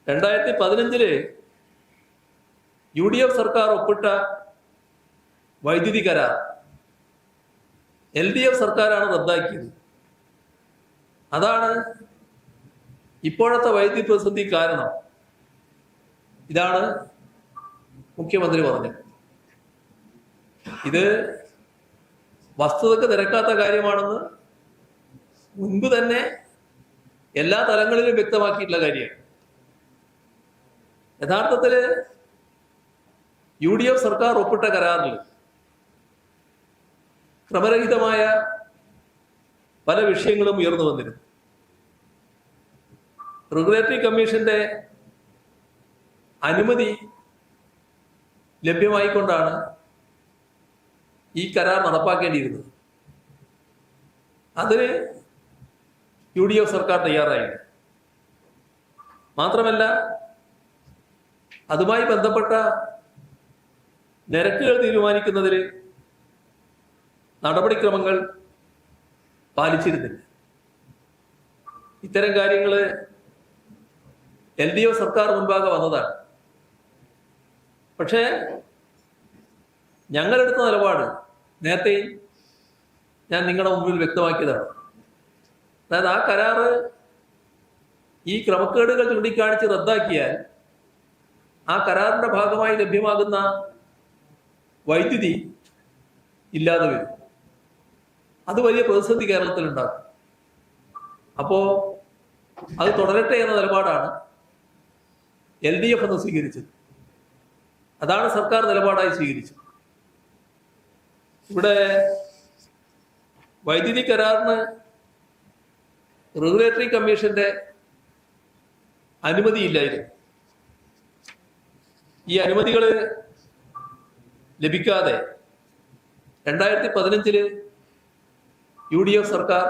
2015 UDF സർക്കാർ ഒപ്പിട്ട വൈദ്യുതി കരാർ LDF സർക്കാരാണ് റദ്ദാക്കിയത്. അതാണ് ഇപ്പോഴത്തെ വൈദ്യുതി പ്രതിസന്ധി കാരണം. ഇതാണ് മുഖ്യമന്ത്രി പറഞ്ഞത്. ഇത് വസ്തുതക്ക് നിരക്കാത്ത കാര്യമാണെന്ന് മുൻപ് തന്നെ എല്ലാ തലങ്ങളിലും വ്യക്തമാക്കിയിട്ടുള്ള കാര്യമാണ്. യഥാർത്ഥത്തില് UDF സർക്കാർ ഒപ്പിട്ട കരാറിൽ ക്രമരഹിതമായ പല വിഷയങ്ങളും ഉയർന്നു വന്നിരുന്നു. റെഗുലേറ്ററി കമ്മീഷന്റെ അനുമതി ലഭ്യമായിക്കൊണ്ടാണ് ഈ കരാർ നടപ്പാക്കേണ്ടിയിരുന്നത്. അതിന് UDF സർക്കാർ തയ്യാറായില്ല. മാത്രമല്ല, അതുമായി ബന്ധപ്പെട്ട നിരക്കുകൾ തീരുമാനിക്കുന്നതിൽ നടപടിക്രമങ്ങൾ പാലിച്ചിരുന്നില്ല. ഇത്തരം കാര്യങ്ങൾ LDF സർക്കാർ മുൻപാകെ വന്നതാണ്. പക്ഷേ ഞങ്ങളെടുത്ത നിലപാട് നേരത്തെ ഞാൻ നിങ്ങളുടെ മുമ്പിൽ വ്യക്തമാക്കിയതാണ്. അതായത് ആ കരാറ് ഈ ക്രമക്കേടുകൾ ചൂണ്ടിക്കാണിച്ച് റദ്ദാക്കിയാൽ ആ കരാറിന്റെ ഭാഗമായി ലഭ്യമാകുന്ന വൈദ്യുതി ഇല്ലാതെ വരും. അത് വലിയ പ്രതിസന്ധി കേരളത്തിലുണ്ടാകും. അപ്പോ അത് തുടരട്ടെ എന്ന നിലപാടാണ് LDF എന്ന് സ്വീകരിച്ചത്. അതാണ് സർക്കാർ നിലപാടായി സ്വീകരിച്ചത്. ഇവിടെ വൈദ്യുതി കരാറിന് റെഗുലേറ്ററി കമ്മീഷന്റെ അനുമതിയില്ലായിരുന്നു. ഈ അനുമതികൾ ലഭിക്കാതെ 2015 UDF സർക്കാർ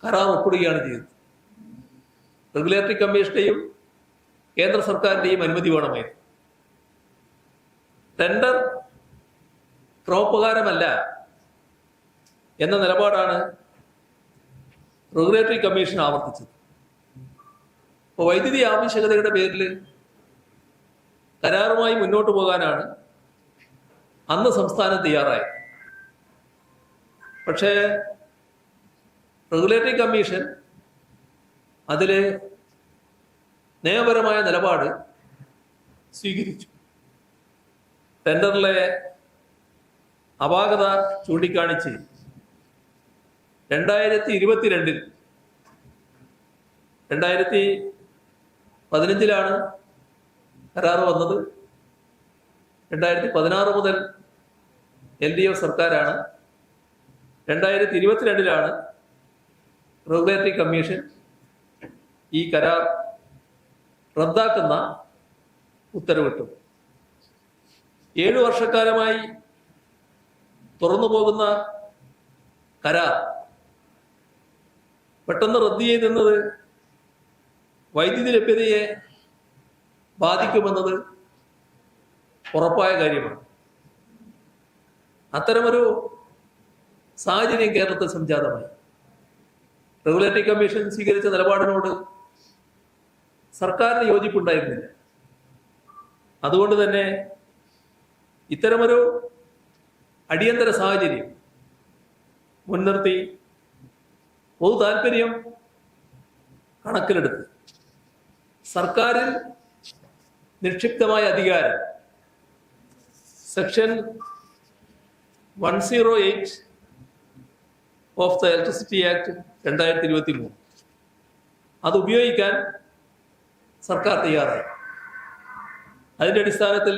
കരാർ ഒപ്പിടുകയാണ് ചെയ്തത്. റെഗുലേറ്ററി കമ്മീഷന്റെയും കേന്ദ്ര സർക്കാരിന്റെയും അനുമതി വേണമായിരുന്നു. ടെൻഡർ ക്രമപ്രകാരമല്ല എന്ന നിലപാടാണ് റെഗുലേറ്ററി കമ്മീഷൻ ആവർത്തിച്ചത്. അപ്പോൾ വൈദ്യുതി ആവശ്യകതയുടെ പേരിൽ കരാറുമായി മുന്നോട്ട് പോകാനാണ് അന്ന് സംസ്ഥാനം തയ്യാറായത്. പക്ഷേ റെഗുലേറ്ററി കമ്മീഷൻ അതില് നിയമപരമായ നിലപാട് സ്വീകരിച്ചു. ടെൻഡറിലെ അപാകത ചൂണ്ടിക്കാണിച്ച് 2022 2015 കരാർ വന്നത്. 2016 മുതൽ LDF സർക്കാരാണ്. 2022 റെഗുലേറ്ററി കമ്മീഷൻ ഈ കരാർ റദ്ദാക്കുന്ന ഉത്തരവിട്ടു. 7 വർഷക്കാലമായി തുറന്നു പോകുന്ന കരാർ പെട്ടെന്ന് റദ്ദ് ചെയ്തെന്നത് വൈദ്യുതി ലഭ്യതയെ ബാധിക്കുമെന്നത് ഉറപ്പായ കാര്യമാണ്. അത്തരമൊരു സാഹചര്യം കേരളത്തിൽ സംജാതമായി. റെഗുലേറ്ററി കമ്മീഷൻ സ്വീകരിച്ച നിലപാടിനോട് സർക്കാരിന് യോജിപ്പുണ്ടായിരുന്നില്ല. അതുകൊണ്ട് തന്നെ ഇത്തരമൊരു അടിയന്തര സാഹചര്യം മുൻനിർത്തി പൊതു താല്പര്യം കണക്കിലെടുത്ത് സർക്കാരിൽ നിക്ഷിപ്തമായ അധികാരം section 108 of the electricity act 2023 അത് ഉപയോഗിക്കാൻ സർക്കാർ തയ്യാറായി. അതിന്റെ അടിസ്ഥാനത്തിൽ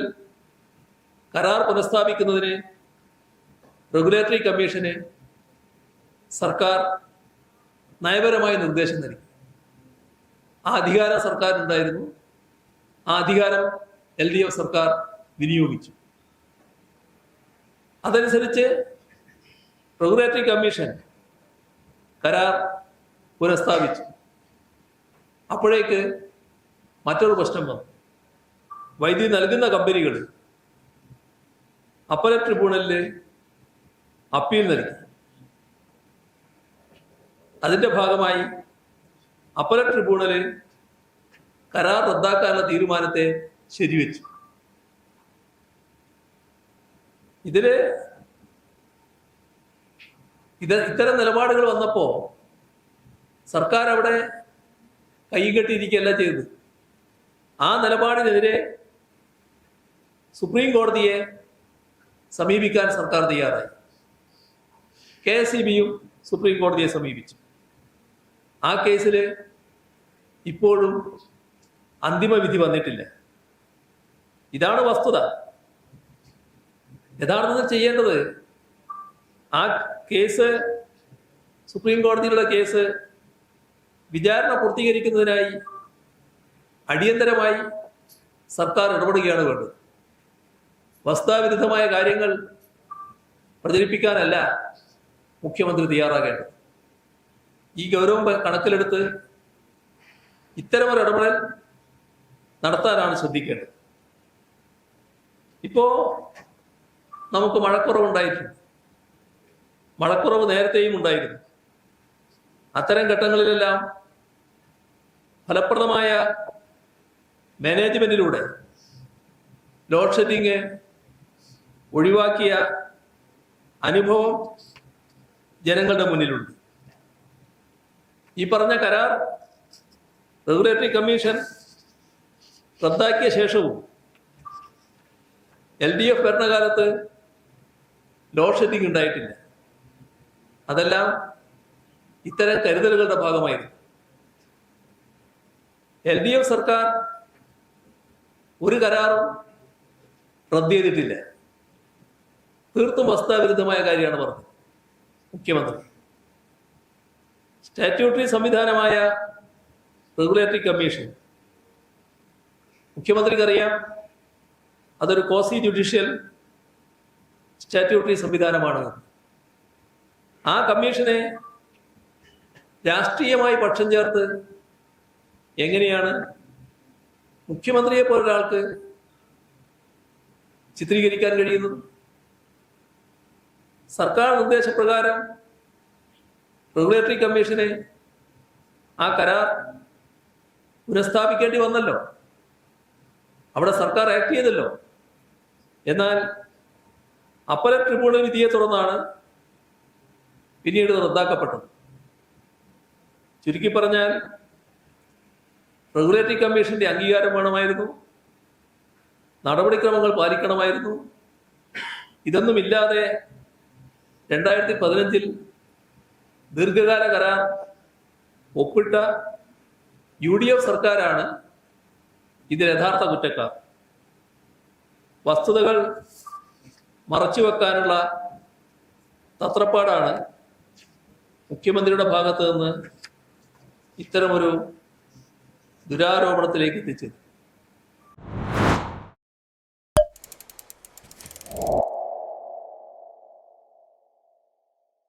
കരാർ പുനഃസ്ഥാപിക്കുന്നതിന് റെഗുലേറ്ററി കമ്മീഷന് സർക്കാർ നയപരമായ നിർദ്ദേശം നൽകി. ആ അധികാരം സർക്കാരിനുണ്ടായിരുന്നു. ആ അധികാരം LDF സർക്കാർ വിനിയോഗിച്ചു. അതനുസരിച്ച് റെഗുലേറ്ററി കമ്മീഷൻ കരാർ പുനഃസ്ഥാപിച്ചു. അപ്പോഴേക്ക് മറ്റൊരു പ്രശ്നം വന്നു. വൈദ്യുതി നൽകുന്ന കമ്പനികൾ അപ്പലറ്റ് ട്രിബ്യൂണലിൽ അപ്പീൽ നൽകി. അതിന്റെ ഭാഗമായി അപ്പലറ്റ് ട്രിബ്യൂണല് കരാർ റദ്ദാക്കാനുള്ള തീരുമാനത്തെ ശരിവെച്ചു. ഇത്തരം നിലപാടുകൾ വന്നപ്പോ സർക്കാർ അവിടെ കൈകെട്ടിയിരിക്കുകയല്ല ചെയ്തത്. ആ നിലപാടിനെതിരെ സുപ്രീം കോടതിയെ സമീപിക്കാൻ സർക്കാർ തയ്യാറായി. KSEBയും സുപ്രീം കോടതിയെ സമീപിച്ചു. ആ കേസിൽ ഇപ്പോഴും അന്തിമ വിധി വന്നിട്ടില്ല. ഇതാണ് വസ്തുത. യഥാർത്ഥത്തിൽ ചെയ്യേണ്ടത് ആ കേസ്, സുപ്രീം കോടതിയിലുള്ള കേസ് വിചാരണ പൂർത്തീകരിക്കുന്നതിനായി അടിയന്തരമായി സർക്കാർ ഇടപെടുകയാണ് വേണ്ടത്. വസ്തുതാവിരുദ്ധമായ കാര്യങ്ങൾ പ്രചരിപ്പിക്കാനല്ല മുഖ്യമന്ത്രി തയ്യാറാകേണ്ടത്. ഈ ഗൗരവം കണക്കിലെടുത്ത് ഇത്തരമൊരു ഇടപെടൽ നടത്താനാണ് ശ്രദ്ധിക്കേണ്ടത്. ഇപ്പോ നമുക്ക് മഴക്കുറവുണ്ടായിട്ടുണ്ട്. മഴക്കുറവ് നേരത്തെയും ഉണ്ടായിരുന്നു. അത്തരം ഘട്ടങ്ങളിലെല്ലാം ഫലപ്രദമായ മാനേജ്മെന്റിലൂടെ ലോഡ് ഷെഡിങ് ഒഴിവാക്കിയ അനുഭവം ജനങ്ങളുടെ മുന്നിലുണ്ട്. ഈ പറഞ്ഞ കരാർ റെഗുലേറ്ററി കമ്മീഷൻ റദ്ദാക്കിയ ശേഷവും LDF ഭരണകാലത്ത് ലോഡ് ഷെഡിങ് ഉണ്ടായിട്ടില്ല. അതെല്ലാം ഇത്തരം കരുതലുകളുടെ ഭാഗമായിരുന്നു. LDF സർക്കാർ ഒരു കരാറും റദ്ദ് ചെയ്തിട്ടില്ല. തീർത്തും വസ്തുതാവിരുദ്ധമായ കാര്യമാണ് പറഞ്ഞത് മുഖ്യമന്ത്രി. സ്റ്റാറ്റ്യൂട്ടറി സംവിധാനമായ റെഗുലേറ്ററി കമ്മീഷൻ മുഖ്യമന്ത്രിക്കറിയാം, അതൊരു കോസി ജുഡീഷ്യൽ സ്റ്റാറ്റ്യൂട്ടറി സംവിധാനമാണ്. ആ കമ്മീഷനെ രാഷ്ട്രീയമായി പക്ഷം ചേർത്ത് എങ്ങനെയാണ് മുഖ്യമന്ത്രിയെ പോലൊരാൾക്ക് ചിത്രീകരിക്കാൻ കഴിയുന്നത്? സർക്കാർ നിർദ്ദേശപ്രകാരം റെഗുലേറ്ററി കമ്മീഷനെ ആ കരാർ പുനഃസ്ഥാപിക്കേണ്ടി വന്നല്ലോ. അവിടെ സർക്കാർ ആക്ട് ചെയ്തല്ലോ. എന്നാൽ അപ്പലറ്റ് ട്രിബ്യൂണൽ വിധിയെ തുടർന്നാണ് പിന്നീട് റദ്ദാക്കപ്പെട്ടത്. ചുരുക്കി പറഞ്ഞാൽ റെഗുലേറ്ററി കമ്മീഷന്റെ അംഗീകാരം വേണമായിരുന്നു, നടപടിക്രമങ്ങൾ പാലിക്കണമായിരുന്നു. ഇതൊന്നുമില്ലാതെ 2015 ദീർഘകാല കരാർ ഒപ്പിട്ട UDF സർക്കാരാണ് ഇതിൽ യഥാർത്ഥ കുറ്റക്കാർ. വസ്തുതകൾ മറച്ചുവെക്കാനുള്ള തത്രപ്പാടാണ് മുഖ്യമന്ത്രിയുടെ ഭാഗത്ത് നിന്ന് ഇത്തരമൊരു ദുരാരോപണത്തിലേക്ക് എത്തിച്ചത്.